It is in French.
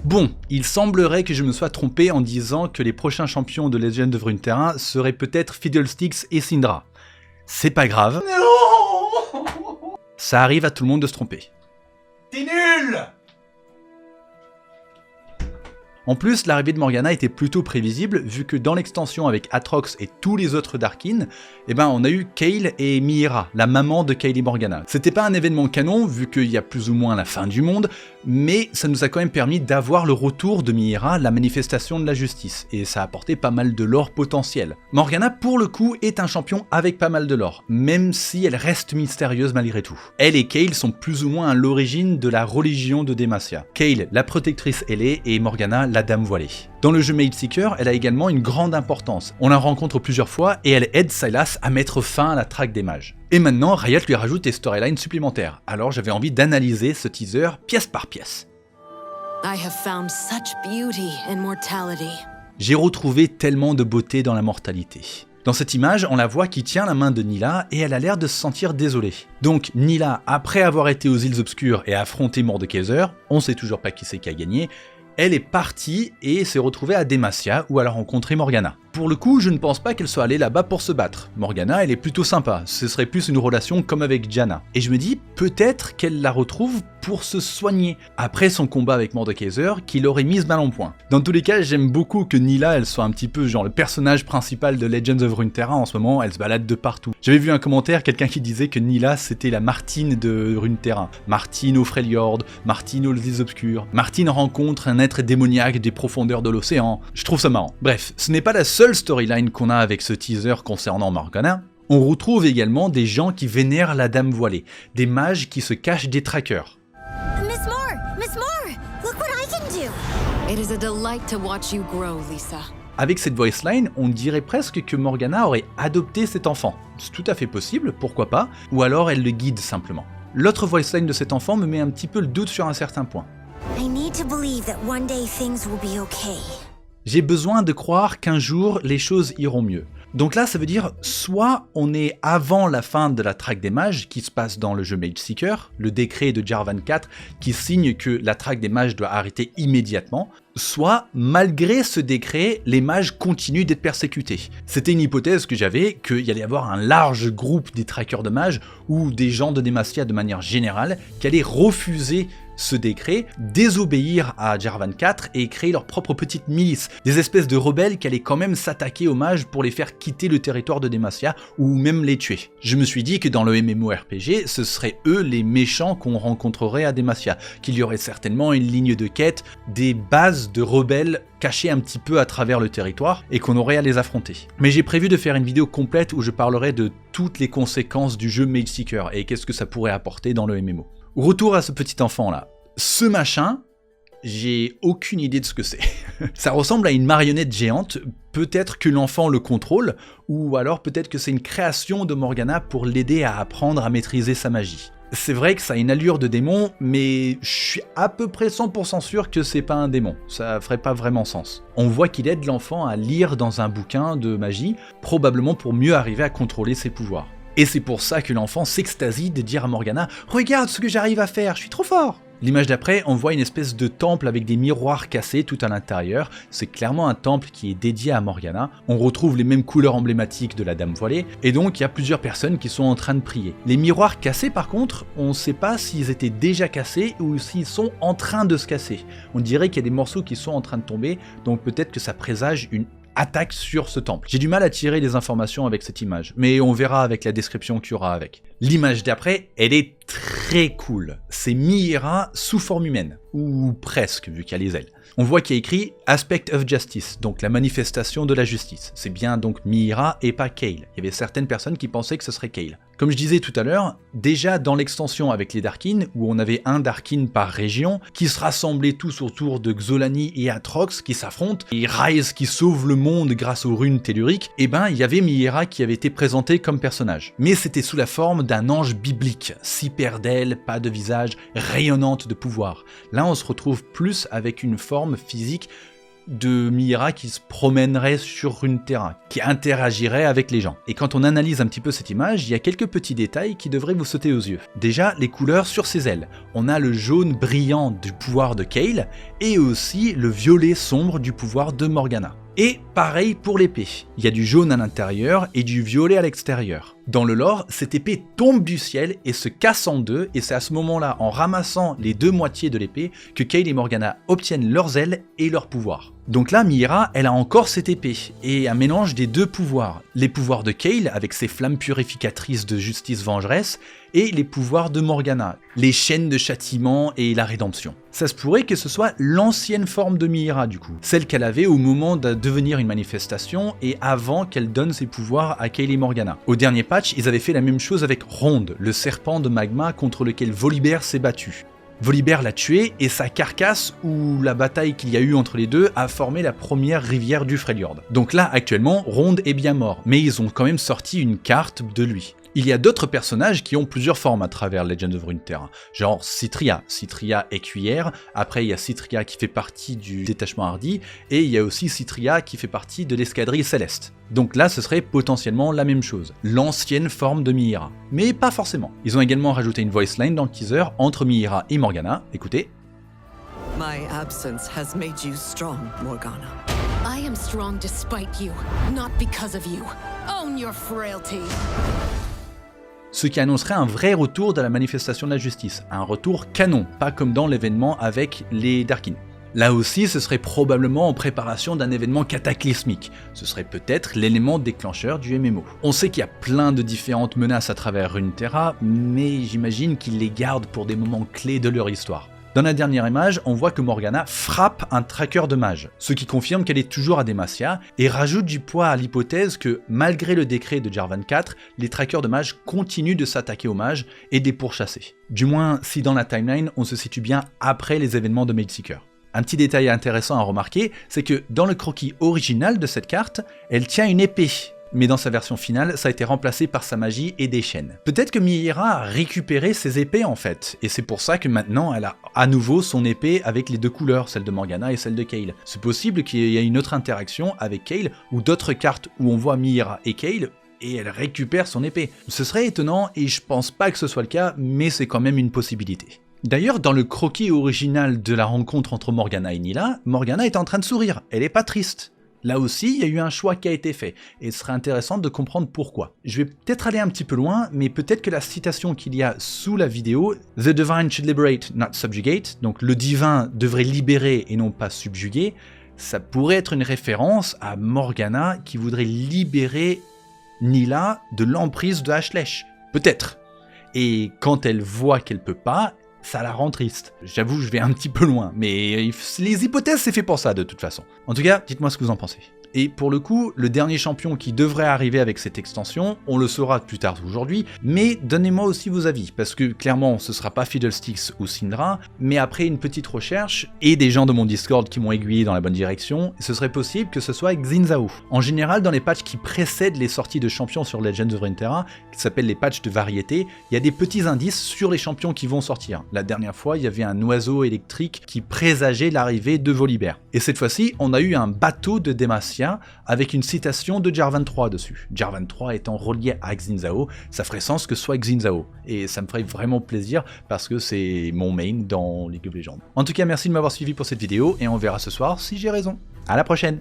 Bon, il semblerait que je me sois trompé en disant que les prochains champions de Legend of Runeterra seraient peut-être Fiddlesticks et Syndra. C'est pas grave. Non. Ça arrive à tout le monde de se tromper. T'es nul. En plus, l'arrivée de Morgana était plutôt prévisible, vu que dans l'extension avec Atrox et tous les autres Darkin, on a eu Kayle et Mira, la maman de Kayle et Morgana. C'était pas un événement canon, vu qu'il y a plus ou moins la fin du monde, mais ça nous a quand même permis d'avoir le retour de Mira, la manifestation de la justice, et ça a apporté pas mal de lore potentiel. Morgana, pour le coup, est un champion avec pas mal de lore, même si elle reste mystérieuse malgré tout. Elle et Kayle sont plus ou moins à l'origine de la religion de Demacia. Kayle, la protectrice ailée, et Morgana, la dame voilée. Dans le jeu Mageseeker, elle a également une grande importance. On la rencontre plusieurs fois et elle aide Sylas à mettre fin à la traque des mages. Et maintenant, Riot lui rajoute des storylines supplémentaires. Alors j'avais envie d'analyser ce teaser pièce par pièce. I have found such beauty in mortality. J'ai retrouvé tellement de beauté dans la mortalité. Dans cette image, on la voit qui tient la main de Nilah et elle a l'air de se sentir désolée. Donc Nilah, après avoir été aux îles obscures et affronté Mordekaiser, on sait toujours pas qui c'est qui a gagné, elle est partie et s'est retrouvée à Demacia où elle a rencontré Morgana. Pour le coup, je ne pense pas qu'elle soit allée là-bas pour se battre. Morgana, elle est plutôt sympa, ce serait plus une relation comme avec Janna. Et je me dis, peut-être qu'elle la retrouve pour se soigner, après son combat avec Mordekaiser, qui l'aurait mise mal en point. Dans tous les cas, j'aime beaucoup que Nilah, elle soit un petit peu genre le personnage principal de Legends of Runeterra en ce moment, elle se balade de partout. J'avais vu un commentaire, quelqu'un qui disait que Nilah, c'était la Martine de Runeterra. Martine au Freljord, Martine aux îles obscures. Martine rencontre un être démoniaque des profondeurs de l'océan. Je trouve ça marrant. Bref, ce n'est pas la seule storyline qu'on a avec ce teaser concernant Morgana. On retrouve également des gens qui vénèrent la Dame Voilée, des mages qui se cachent des trackers. Miss Moore, look what I can do. It is a delight to watch you grow, Lisa. Avec cette voiceline, on dirait presque que Morgana aurait adopté cet enfant. C'est tout à fait possible, pourquoi pas, ou alors elle le guide simplement. L'autre voiceline de cet enfant me met un petit peu le doute sur un certain point. I need to believe that one day things will be okay. J'ai besoin de croire qu'un jour les choses iront mieux. Donc là, ça veut dire soit on est avant la fin de la traque des mages qui se passe dans le jeu Mageseeker, le décret de Jarvan 4 qui signe que la traque des mages doit arrêter immédiatement, soit malgré ce décret, les mages continuent d'être persécutés. C'était une hypothèse que j'avais, qu'il y allait y avoir un large groupe des traqueurs de mages ou des gens de Demacia de manière générale qui allaient refuser ce décret, désobéir à Jarvan 4 et créer leur propre petite milice, des espèces de rebelles qui allaient quand même s'attaquer aux mages pour les faire quitter le territoire de Demacia ou même les tuer. Je me suis dit que dans le MMORPG, ce seraient eux les méchants qu'on rencontrerait à Demacia, qu'il y aurait certainement une ligne de quête, des bases de rebelles cachés un petit peu à travers le territoire et qu'on aurait à les affronter. Mais j'ai prévu de faire une vidéo complète où je parlerai de toutes les conséquences du jeu Mageseeker et qu'est-ce que ça pourrait apporter dans le MMO. Retour à ce petit enfant là. Ce machin, j'ai aucune idée de ce que c'est. Ça ressemble à une marionnette géante, peut-être que l'enfant le contrôle, ou alors peut-être que c'est une création de Morgana pour l'aider à apprendre à maîtriser sa magie. C'est vrai que ça a une allure de démon, mais je suis à peu près 100% sûr que c'est pas un démon, ça ferait pas vraiment sens. On voit qu'il aide l'enfant à lire dans un bouquin de magie, probablement pour mieux arriver à contrôler ses pouvoirs. Et c'est pour ça que l'enfant s'extasie de dire à Morgana « Regarde ce que j'arrive à faire, je suis trop fort !» L'image d'après, on voit une espèce de temple avec des miroirs cassés tout à l'intérieur. C'est clairement un temple qui est dédié à Morgana. On retrouve les mêmes couleurs emblématiques de la Dame Voilée, et donc il y a plusieurs personnes qui sont en train de prier. Les miroirs cassés par contre, on ne sait pas s'ils étaient déjà cassés ou s'ils sont en train de se casser. On dirait qu'il y a des morceaux qui sont en train de tomber, donc peut-être que ça présage une attaque sur ce temple. J'ai du mal à tirer des informations avec cette image, mais on verra avec la description qu'il y aura avec. L'image d'après, elle est très cool. C'est Mira sous forme humaine, ou presque, vu qu'il y a les ailes. On voit qu'il y a écrit « Aspect of Justice », donc la manifestation de la justice. C'est bien donc Mira et pas Kayle. Il y avait certaines personnes qui pensaient que ce serait Kayle. Comme je disais tout à l'heure, déjà dans l'extension avec les Darkin, où on avait un Darkin par région, qui se rassemblaient tous autour de Xolani et Atrox qui s'affrontent, et Ryze qui sauve le monde grâce aux runes telluriques, et ben il y avait Mira qui avait été présentée comme personnage. Mais c'était sous la forme d'un ange biblique, 6 paires d'ailes, pas de visage, rayonnante de pouvoir. Là on se retrouve plus avec une forme physique de Mira qui se promènerait sur Runeterra, qui interagirait avec les gens. Et quand on analyse un petit peu cette image, il y a quelques petits détails qui devraient vous sauter aux yeux. Déjà, les couleurs sur ses ailes. On a le jaune brillant du pouvoir de Kayle, et aussi le violet sombre du pouvoir de Morgana. Et pareil pour l'épée, il y a du jaune à l'intérieur et du violet à l'extérieur. Dans le lore, cette épée tombe du ciel et se casse en deux, et c'est à ce moment-là, en ramassant les deux moitiés de l'épée, que Kayle et Morgana obtiennent leurs ailes et leurs pouvoirs. Donc là, Mira, elle a encore cette épée, et un mélange des deux pouvoirs. Les pouvoirs de Kayle, avec ses flammes purificatrices de justice vengeresse, et les pouvoirs de Morgana, les chaînes de châtiment et la rédemption. Ça se pourrait que ce soit l'ancienne forme de Mira du coup, celle qu'elle avait au moment de devenir une manifestation et avant qu'elle donne ses pouvoirs à Kayle et Morgana. Au dernier patch, ils avaient fait la même chose avec Ronde, le serpent de magma contre lequel Volibear s'est battu. Volibear l'a tué et sa carcasse, ou la bataille qu'il y a eu entre les deux, a formé la première rivière du Freljord. Donc là, actuellement, Ronde est bien mort, mais ils ont quand même sorti une carte de lui. Il y a d'autres personnages qui ont plusieurs formes à travers Legend of Runeterra, genre Cithria écuyère, après il y a Cithria qui fait partie du détachement hardi, et il y a aussi Cithria qui fait partie de l'escadrille céleste. Donc là ce serait potentiellement la même chose, l'ancienne forme de Mira, mais pas forcément. Ils ont également rajouté une voice line dans le teaser entre Mira et Morgana, écoutez. My absence has made you strong, Morgana. I am strong despite you, not because of you. Own your frailty. Ce qui annoncerait un vrai retour de la manifestation de la justice, un retour canon, pas comme dans l'événement avec les Darkin. Là aussi, ce serait probablement en préparation d'un événement cataclysmique, ce serait peut-être l'élément déclencheur du MMO. On sait qu'il y a plein de différentes menaces à travers Runeterra, mais j'imagine qu'ils les gardent pour des moments clés de leur histoire. Dans la dernière image, on voit que Morgana frappe un tracker de mage, ce qui confirme qu'elle est toujours à Demacia, et rajoute du poids à l'hypothèse que, malgré le décret de Jarvan 4, les trackers de mage continuent de s'attaquer aux mages et de les pourchasser. Du moins, si dans la timeline, on se situe bien après les événements de Mageseeker. Un petit détail intéressant à remarquer, c'est que dans le croquis original de cette carte, elle tient une épée. Mais dans sa version finale, ça a été remplacé par sa magie et des chaînes. Peut-être que Mira a récupéré ses épées en fait, et c'est pour ça que maintenant elle a à nouveau son épée avec les deux couleurs, celle de Morgana et celle de Kayle. C'est possible qu'il y ait une autre interaction avec Kayle, ou d'autres cartes où on voit Mira et Kayle, et elle récupère son épée. Ce serait étonnant, et je pense pas que ce soit le cas, mais c'est quand même une possibilité. D'ailleurs, dans le croquis original de la rencontre entre Morgana et Nilah, Morgana est en train de sourire, elle est pas triste. Là aussi, il y a eu un choix qui a été fait, et ce serait intéressant de comprendre pourquoi. Je vais peut-être aller un petit peu loin, mais peut-être que la citation qu'il y a sous la vidéo, « The divine should liberate, not subjugate », donc le divin devrait libérer et non pas subjuguer, ça pourrait être une référence à Morgana qui voudrait libérer Nilah de l'emprise de Ashlech. Peut-être. Et quand elle voit qu'elle peut pas, ça la rend triste. J'avoue, je vais un petit peu loin, mais les hypothèses, c'est fait pour ça de toute façon. En tout cas, dites-moi ce que vous en pensez. Et pour le coup, le dernier champion qui devrait arriver avec cette extension, on le saura plus tard aujourd'hui, mais donnez-moi aussi vos avis, parce que clairement ce sera pas Fiddlesticks ou Syndra, mais après une petite recherche, et des gens de mon Discord qui m'ont aiguillé dans la bonne direction, ce serait possible que ce soit Xin Zhao. En général, dans les patchs qui précèdent les sorties de champions sur Legends of Runeterra, qui s'appellent les patchs de variété, il y a des petits indices sur les champions qui vont sortir. La dernière fois, il y avait un oiseau électrique qui présageait l'arrivée de Volibear. Et cette fois-ci, on a eu un bateau de Demacia avec une citation de Jarvan 3 dessus. Jarvan 3 étant relié à Xin Zhao, ça ferait sens que ce soit Xin Zhao. Et ça me ferait vraiment plaisir parce que c'est mon main dans League of Legends. En tout cas, merci de m'avoir suivi pour cette vidéo et on verra ce soir si j'ai raison. À la prochaine!